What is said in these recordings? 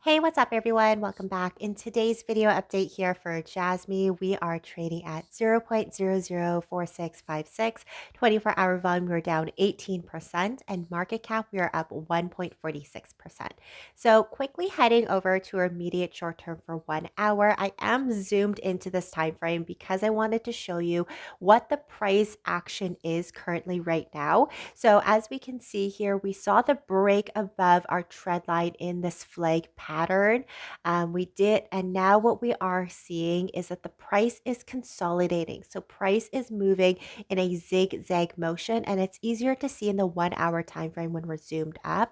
Hey, what's up, everyone? Welcome back. In today's video update here for Jasmy, we are trading at 0.004656. 24-hour volume, we're down 18%, and market cap, we are up 1.46%. So quickly heading over to our immediate short term for 1 hour, I am zoomed into this time frame because I wanted to show you what the price action is currently right now. So as we can see here, we saw the break above our trend line in this flag pattern. We did, and now what we are seeing is that the price is consolidating. So price is moving in a zigzag motion, and it's easier to see in the 1 hour time frame when we're zoomed up.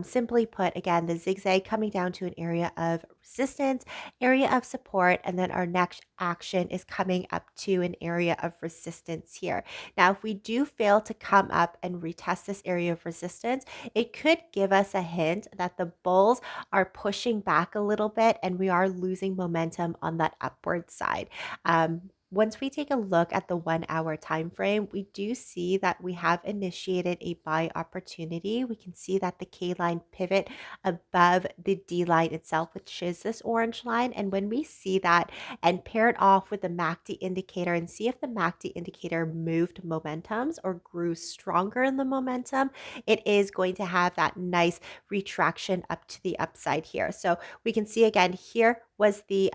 Simply put, again, the zigzag coming down to an area of resistance, area of support, and then our next action is coming up to an area of resistance here. Now, if we do fail to come up and retest this area of resistance, it could give us a hint that the bulls are pushing back a little bit and we are losing momentum on that upward side. Once we take a look at the 1 hour time frame, we do see that we have initiated a buy opportunity. We can see that the K line pivot above the D line itself, which is this orange line. And when we see that and pair it off with the MACD indicator and see if the MACD indicator moved momentums or grew stronger in the momentum, it is going to have that nice retraction up to the upside here. So we can see again, here was the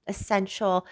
essential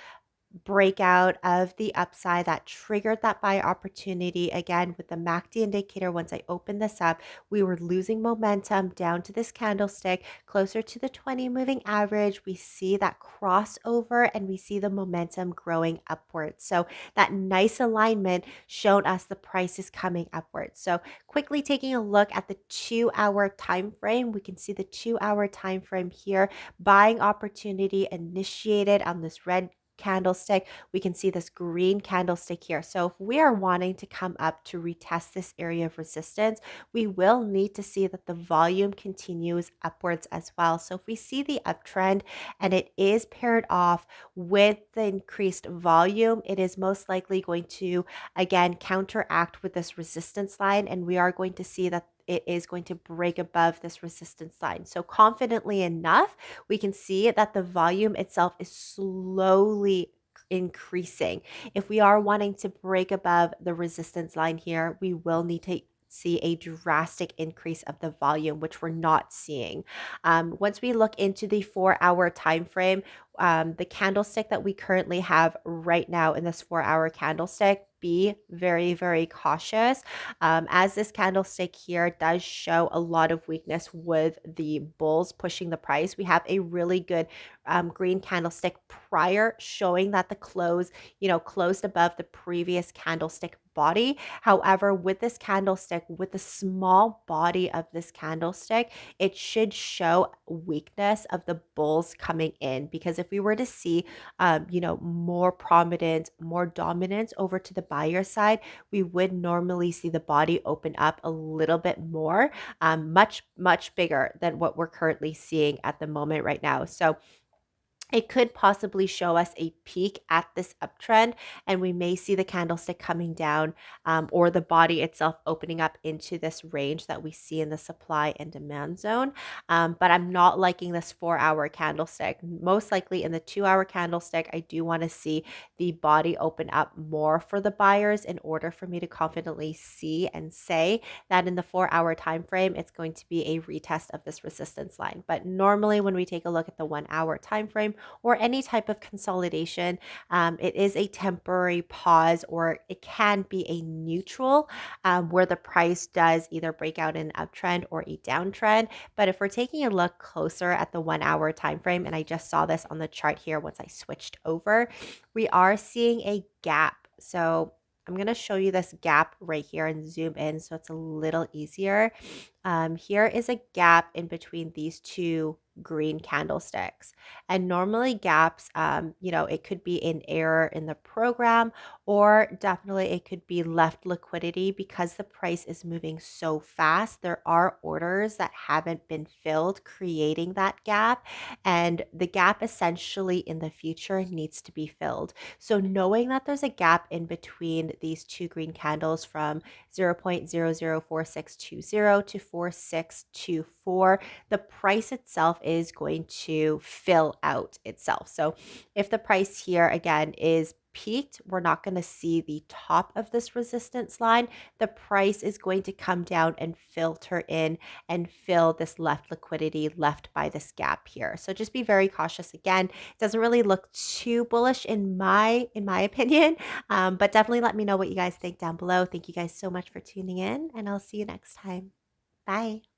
breakout of the upside that triggered that buy opportunity. Again, with the MACD indicator, once I opened this up, we were losing momentum down to this candlestick closer to the 20 moving average. We see that crossover and we see the momentum growing upwards. So that nice alignment showed us the price is coming upwards. So quickly taking a look at the 2 hour time frame, we can see the 2 hour time frame here, buying opportunity initiated on this red candlestick. We can see this green candlestick here. So if we are wanting to come up to retest this area of resistance, we will need to see that the volume continues upwards as well. So if we see the uptrend and it is paired off with the increased volume, it is most likely going to again counteract with this resistance line, and we are going to see that it is going to break above this resistance line. So confidently enough, we can see that the volume itself is slowly increasing. If we are wanting to break above the resistance line here, we will need to see a drastic increase of the volume, which we're not seeing. Once we look into the 4 hour time frame, the candlestick that we currently have right now in this 4 hour candlestick, be very, very cautious, as this candlestick here does show a lot of weakness with the bulls pushing the price. We have a really good green candlestick prior showing that the close, closed above the previous candlestick body. However, with this candlestick, with the small body of this candlestick, it should show weakness of the bulls coming in, because if we were to see more prominent, more dominant over to the buyer side, we would normally see the body open up a little bit more, much bigger than what we're currently seeing at the moment right now. So it could possibly show us a peak at this uptrend, and we may see the candlestick coming down, or the body itself opening up into this range that we see in the supply and demand zone. But I'm not liking this 4 hour candlestick. Most likely in the 2 hour candlestick, I do want to see the body open up more for the buyers in order for me to confidently see and say that in the 4 hour time frame, it's going to be a retest of this resistance line. But normally when we take a look at the 1 hour time frame, or any type of consolidation, it is a temporary pause, or it can be a neutral, where the price does either break out in an uptrend or a downtrend. But if we're taking a look closer at the 1 hour time frame, and I just saw this on the chart here once I switched over, we are seeing a gap. So I'm going to show you this gap right here and zoom in so it's a little easier. Here is a gap in between these two green candlesticks. And normally gaps, it could be an error in the program, or definitely it could be left liquidity because the price is moving so fast. There are orders that haven't been filled, creating that gap. And the gap essentially in the future needs to be filled. So knowing that there's a gap in between these two green candles from 0.004620 to 1.4624. The price itself is going to fill out itself. So if the price here again is peaked, we're not going to see the top of this resistance line. The price is going to come down and filter in and fill this left liquidity left by this gap here. So just be very cautious. Again, it doesn't really look too bullish in my opinion, but definitely let me know what you guys think down below. Thank you guys so much for tuning in, and I'll see you next time. Bye.